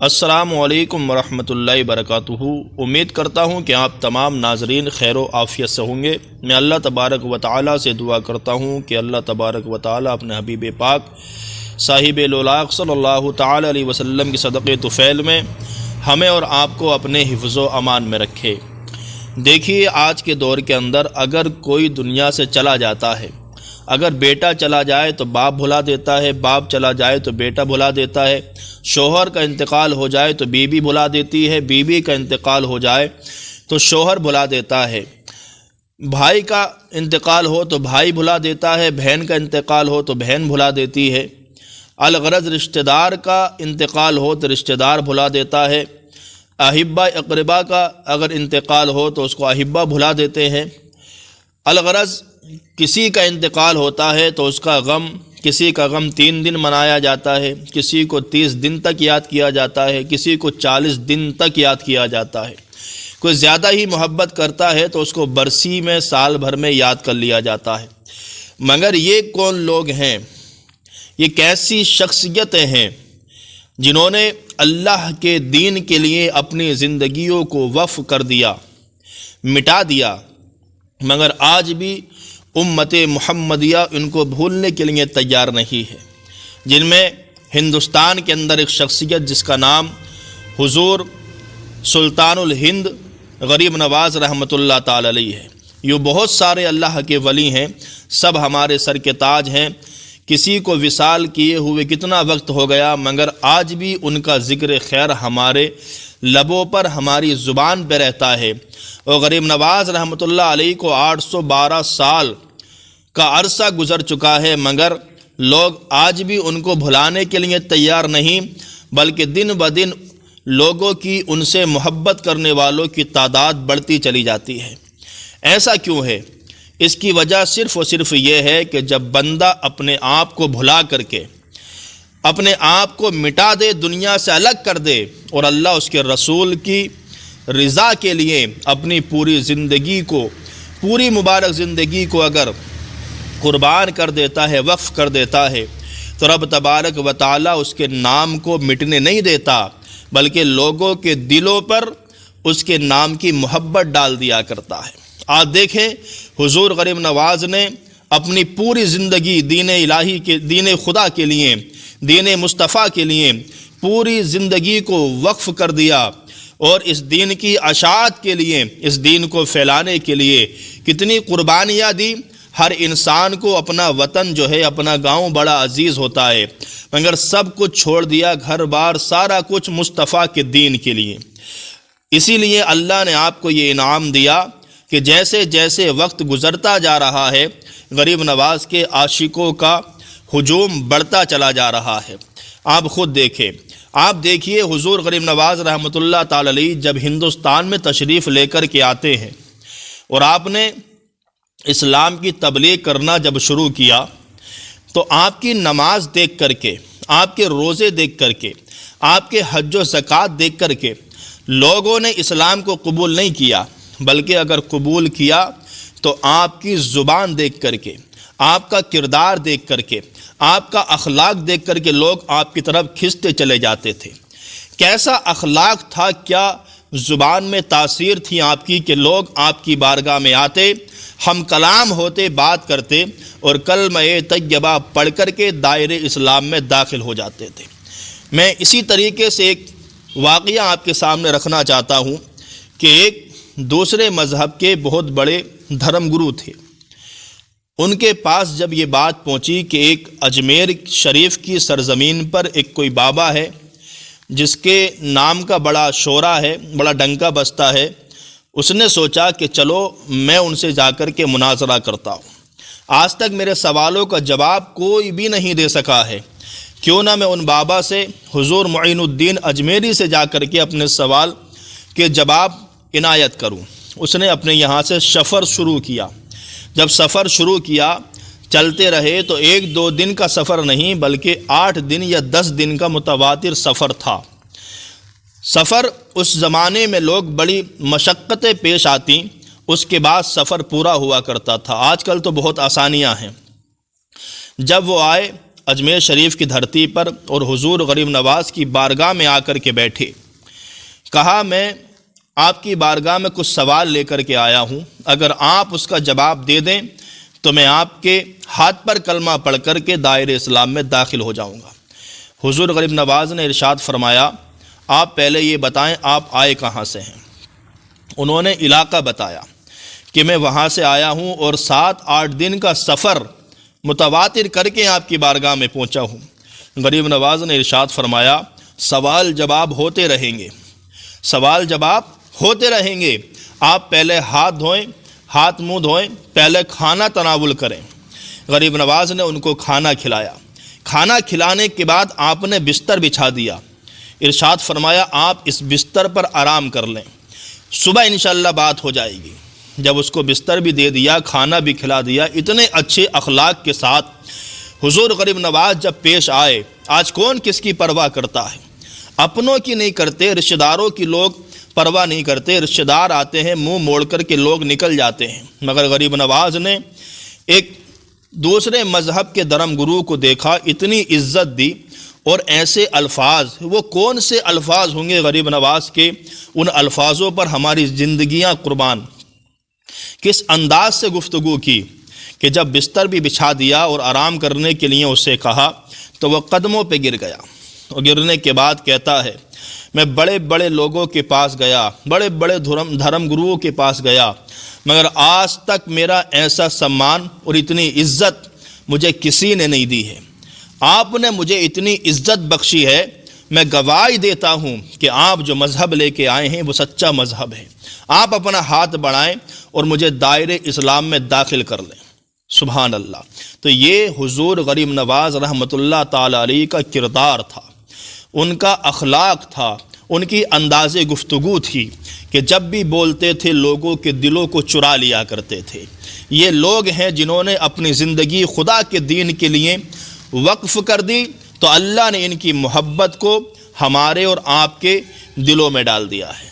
السلام علیکم ورحمۃ اللہ وبرکاتہ۔ امید کرتا ہوں کہ آپ تمام ناظرین خیر و عافیت سے ہوں گے۔ میں اللہ تبارک و تعالیٰ سے دعا کرتا ہوں کہ اللہ تبارک و تعالیٰ اپنے حبیب پاک صاحب لولاق صلی اللہ تعالیٰ علیہ وسلم کی صدقے طفیل میں ہمیں اور آپ کو اپنے حفظ و امان میں رکھے۔ دیکھیے، آج کے دور کے اندر اگر کوئی دنیا سے چلا جاتا ہے، اگر بیٹا چلا جائے تو باپ بھلا دیتا ہے، باپ چلا جائے تو بیٹا بھلا دیتا ہے، شوہر کا انتقال ہو جائے تو بیوی بھلا دیتی ہے، بیوی کا انتقال ہو جائے تو شوہر بھلا دیتا ہے، بھائی کا انتقال ہو تو بھائی بھلا دیتا ہے، بہن کا انتقال ہو تو بہن بھلا دیتی ہے، الغرض رشتہ دار کا انتقال ہو تو رشتہ دار بھلا دیتا ہے، احبہ اقربا کا اگر انتقال ہو تو اس کو احبہ بھلا دیتے ہیں۔ الغرض کسی کا انتقال ہوتا ہے تو اس کا غم، کسی کا غم 3 دن منایا جاتا ہے، کسی کو 30 دن تک یاد کیا جاتا ہے، کسی کو 40 دن تک یاد کیا جاتا ہے۔ کوئی زیادہ ہی محبت کرتا ہے تو اس کو برسی میں، سال بھر میں یاد کر لیا جاتا ہے۔ مگر یہ کون لوگ ہیں، یہ کیسی شخصیتیں ہیں جنہوں نے اللہ کے دین کے لیے اپنی زندگیوں کو وقف کر دیا، مٹا دیا، مگر آج بھی امت محمدیہ ان کو بھولنے کے لیے تیار نہیں ہے۔ جن میں ہندوستان کے اندر ایک شخصیت جس کا نام حضور سلطان الہند غریب نواز رحمۃ اللہ تعالی علیہ ہے۔ یہ بہت سارے اللہ کے ولی ہیں، سب ہمارے سر کے تاج ہیں، کسی کو وصال کیے ہوئے کتنا وقت ہو گیا، مگر آج بھی ان کا ذکر خیر ہمارے لبوں پر، ہماری زبان پہ رہتا ہے۔ اور غریب نواز رحمۃ اللہ علیہ کو 812 سال کا عرصہ گزر چکا ہے، مگر لوگ آج بھی ان کو بھلانے کے لیے تیار نہیں، بلکہ دن بدن لوگوں کی ان سے محبت کرنے والوں کی تعداد بڑھتی چلی جاتی ہے۔ ایسا کیوں ہے؟ اس کی وجہ صرف اور صرف یہ ہے کہ جب بندہ اپنے آپ کو بھلا کر کے، اپنے آپ کو مٹا دے، دنیا سے الگ کر دے، اور اللہ اس کے رسول کی رضا کے لیے اپنی پوری زندگی کو، پوری مبارک زندگی کو اگر قربان کر دیتا ہے، وقف کر دیتا ہے، تو رب تبارک و تعالیٰ اس کے نام کو مٹنے نہیں دیتا، بلکہ لوگوں کے دلوں پر اس کے نام کی محبت ڈال دیا کرتا ہے۔ آج دیکھیں، حضور غریب نواز نے اپنی پوری زندگی دین الہی کے، دین خدا کے لیے، دین مصطفیٰ کے لیے پوری زندگی کو وقف کر دیا، اور اس دین کی اشاعت کے لیے، اس دین کو پھیلانے کے لیے کتنی قربانیاں دی۔ ہر انسان کو اپنا وطن جو ہے، اپنا گاؤں بڑا عزیز ہوتا ہے، مگر سب کچھ چھوڑ دیا، گھر بار سارا کچھ مصطفیٰ کے دین کے لیے۔ اسی لیے اللہ نے آپ کو یہ انعام دیا کہ جیسے جیسے وقت گزرتا جا رہا ہے، غریب نواز کے عاشقوں کا ہجوم بڑھتا چلا جا رہا ہے۔ آپ خود دیکھیں، آپ دیکھیے، حضور غریب نواز رحمۃ اللہ تعالی علیہ جب ہندوستان میں تشریف لے کر کے آتے ہیں اور آپ نے اسلام کی تبلیغ کرنا جب شروع کیا، تو آپ کی نماز دیکھ کر کے، آپ کے روزے دیکھ کر کے، آپ کے حج و زکوٰۃ دیکھ کر کے لوگوں نے اسلام کو قبول نہیں کیا، بلکہ اگر قبول کیا تو آپ کی زبان دیکھ کر کے، آپ کا کردار دیکھ کر کے، آپ کا اخلاق دیکھ کر کے لوگ آپ کی طرف کھنچتے چلے جاتے تھے۔ کیسا اخلاق تھا، کیا زبان میں تاثیر تھی آپ کی کہ لوگ آپ کی بارگاہ میں آتے، ہم کلام ہوتے، بات کرتے، اور کلمہ طیبہ پڑھ کر کے دائرے اسلام میں داخل ہو جاتے تھے۔ میں اسی طریقے سے ایک واقعہ آپ کے سامنے رکھنا چاہتا ہوں کہ ایک دوسرے مذہب کے بہت بڑے دھرم گرو تھے، ان کے پاس جب یہ بات پہنچی کہ ایک اجمیر شریف کی سرزمین پر ایک کوئی بابا ہے جس کے نام کا بڑا شورا ہے، بڑا ڈنکا بجتا ہے، اس نے سوچا کہ چلو میں ان سے جا کر کے مناظرہ کرتا ہوں۔ آج تک میرے سوالوں کا جواب کوئی بھی نہیں دے سکا ہے، کیوں نہ میں ان بابا سے، حضور معین الدین اجمیری سے جا کر کے اپنے سوال کے جواب عنایت کروں۔ اس نے اپنے یہاں سے سفر شروع کیا۔ جب سفر شروع کیا، چلتے رہے تو 1-2 دن کا سفر نہیں، بلکہ 8 دن یا 10 دن کا متواتر سفر تھا۔ سفر اس زمانے میں لوگ بڑی مشقتیں پیش آتی، اس کے بعد سفر پورا ہوا کرتا تھا۔ آج کل تو بہت آسانیاں ہیں۔ جب وہ آئے، اجمیر شریف کی دھرتی پر اور حضور غریب نواز کی بارگاہ میں آ کر کے بیٹھے۔ کہا میں آپ کی بارگاہ میں کچھ سوال لے کر کے آیا ہوں، اگر آپ اس کا جواب دے دیں تو میں آپ کے ہاتھ پر کلمہ پڑھ کر کے دائرہ اسلام میں داخل ہو جاؤں گا۔ حضور غریب نواز نے ارشاد فرمایا آپ پہلے یہ بتائیں آپ آئے کہاں سے ہیں؟ انہوں نے علاقہ بتایا کہ میں وہاں سے آیا ہوں اور 7-8 دن کا سفر متواتر کر کے آپ کی بارگاہ میں پہنچا ہوں۔ غریب نواز نے ارشاد فرمایا سوال جواب ہوتے رہیں گے، سوال جواب ہوتے رہیں گے، آپ پہلے ہاتھ دھوئیں، ہاتھ منہ دھوئیں، پہلے کھانا تناول کریں۔ غریب نواز نے ان کو کھانا کھلایا، کھانا کھلانے کے بعد آپ نے بستر بچھا دیا، ارشاد فرمایا آپ اس بستر پر آرام کر لیں، صبح انشاءاللہ بات ہو جائے گی۔ جب اس کو بستر بھی دے دیا، کھانا بھی کھلا دیا، اتنے اچھے اخلاق کے ساتھ حضور غریب نواز جب پیش آئے، آج کون کس کی پرواہ کرتا ہے؟ اپنوں کی نہیں کرتے، رشتہ داروں کی لوگ پرواہ نہیں کرتے، رشتہ دار آتے ہیں منہ موڑ کر کے لوگ نکل جاتے ہیں، مگر غریب نواز نے ایک دوسرے مذہب کے دھرم گرو کو دیکھا، اتنی عزت دی، اور ایسے الفاظ، وہ کون سے الفاظ ہوں گے غریب نواز کے، ان الفاظوں پر ہماری زندگیاں قربان۔ کس انداز سے گفتگو کی کہ جب بستر بھی بچھا دیا اور آرام کرنے کے لیے اسے کہا تو وہ قدموں پہ گر گیا، اور گرنے کے بعد کہتا ہے میں بڑے بڑے لوگوں کے پاس گیا، بڑے بڑے دھرم گروؤں کے پاس گیا، مگر آج تک میرا ایسا سمان اور اتنی عزت مجھے کسی نے نہیں دی ہے۔ آپ نے مجھے اتنی عزت بخشی ہے، میں گواہی دیتا ہوں کہ آپ جو مذہب لے کے آئے ہیں وہ سچا مذہب ہے۔ آپ اپنا ہاتھ بڑھائیں اور مجھے دائرہ اسلام میں داخل کر لیں۔ سبحان اللہ۔ تو یہ حضور غریب نواز رحمۃ اللہ تعالی علیہ کا کردار تھا، ان کا اخلاق تھا، ان کی انداز گفتگو تھی کہ جب بھی بولتے تھے لوگوں کے دلوں کو چرا لیا کرتے تھے۔ یہ لوگ ہیں جنہوں نے اپنی زندگی خدا کے دین کے لیے وقف کر دی، تو اللہ نے ان کی محبت کو ہمارے اور آپ کے دلوں میں ڈال دیا ہے۔